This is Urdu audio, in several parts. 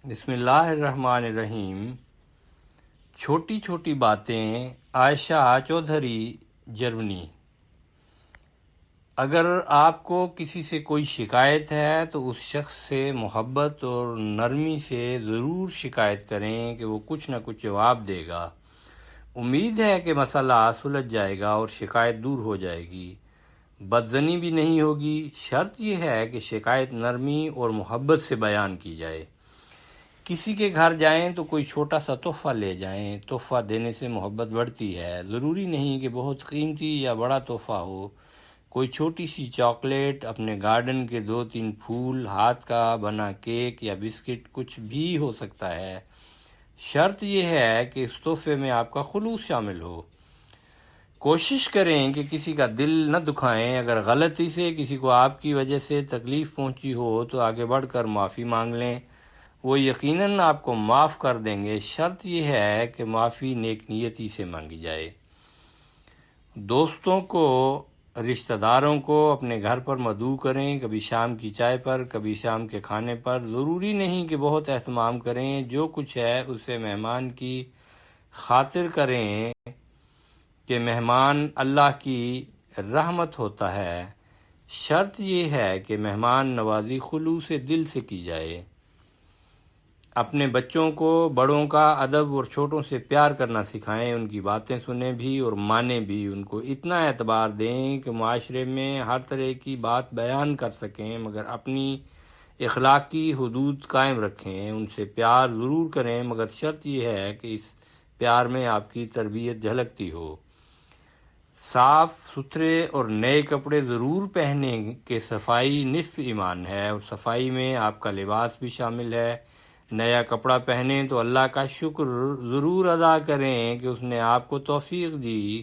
بسم اللہ الرحمن الرحیم۔ چھوٹی چھوٹی باتیں، عائشہ چودھری، جرمنی۔ اگر آپ کو کسی سے کوئی شکایت ہے تو اس شخص سے محبت اور نرمی سے ضرور شکایت کریں کہ وہ کچھ نہ کچھ جواب دے گا۔ امید ہے کہ مسئلہ سلجھ جائے گا اور شکایت دور ہو جائے گی، بدظنی بھی نہیں ہوگی۔ شرط یہ ہے کہ شکایت نرمی اور محبت سے بیان کی جائے۔ کسی کے گھر جائیں تو کوئی چھوٹا سا تحفہ لے جائیں۔ تحفہ دینے سے محبت بڑھتی ہے۔ ضروری نہیں کہ بہت قیمتی یا بڑا تحفہ ہو۔ کوئی چھوٹی سی چاکلیٹ، اپنے گارڈن کے 2-3 پھول، ہاتھ کا بنا کیک یا بسکٹ، کچھ بھی ہو سکتا ہے۔ شرط یہ ہے کہ اس تحفے میں آپ کا خلوص شامل ہو۔ کوشش کریں کہ کسی کا دل نہ دکھائیں۔ اگر غلطی سے کسی کو آپ کی وجہ سے تکلیف پہنچی ہو تو آگے بڑھ کر معافی مانگ لیں، وہ یقیناً آپ کو معاف کر دیں گے۔ شرط یہ ہے کہ معافی نیک نیتی سے مانگی جائے۔ دوستوں کو، رشتہ داروں کو اپنے گھر پر مدعو کریں، کبھی شام کی چائے پر، کبھی شام کے کھانے پر۔ ضروری نہیں کہ بہت اہتمام کریں، جو کچھ ہے اسے مہمان کی خاطر کریں کہ مہمان اللہ کی رحمت ہوتا ہے۔ شرط یہ ہے کہ مہمان نوازی خلوص دل سے کی جائے۔ اپنے بچوں کو بڑوں کا ادب اور چھوٹوں سے پیار کرنا سکھائیں۔ ان کی باتیں سنیں بھی اور مانیں بھی۔ ان کو اتنا اعتبار دیں کہ معاشرے میں ہر طرح کی بات بیان کر سکیں، مگر اپنی اخلاقی حدود قائم رکھیں۔ ان سے پیار ضرور کریں، مگر شرط یہ ہے کہ اس پیار میں آپ کی تربیت جھلکتی ہو۔ صاف ستھرے اور نئے کپڑے ضرور پہنیں کہ صفائی نصف ایمان ہے، اور صفائی میں آپ کا لباس بھی شامل ہے۔ نیا کپڑا پہنیں تو اللہ کا شکر ضرور ادا کریں کہ اس نے آپ کو توفیق دی۔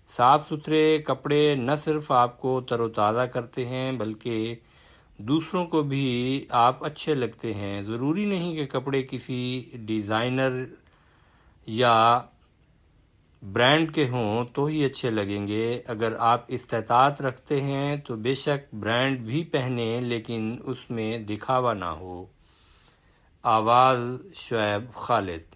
صاف ستھرے کپڑے نہ صرف آپ کو تر و تازہ کرتے ہیں بلکہ دوسروں کو بھی آپ اچھے لگتے ہیں۔ ضروری نہیں کہ کپڑے کسی ڈیزائنر یا برانڈ کے ہوں تو ہی اچھے لگیں گے۔ اگر آپ استطاعت رکھتے ہیں تو بے شک برانڈ بھی پہنیں، لیکن اس میں دکھاوا نہ ہو۔ آواز شعیب خالد۔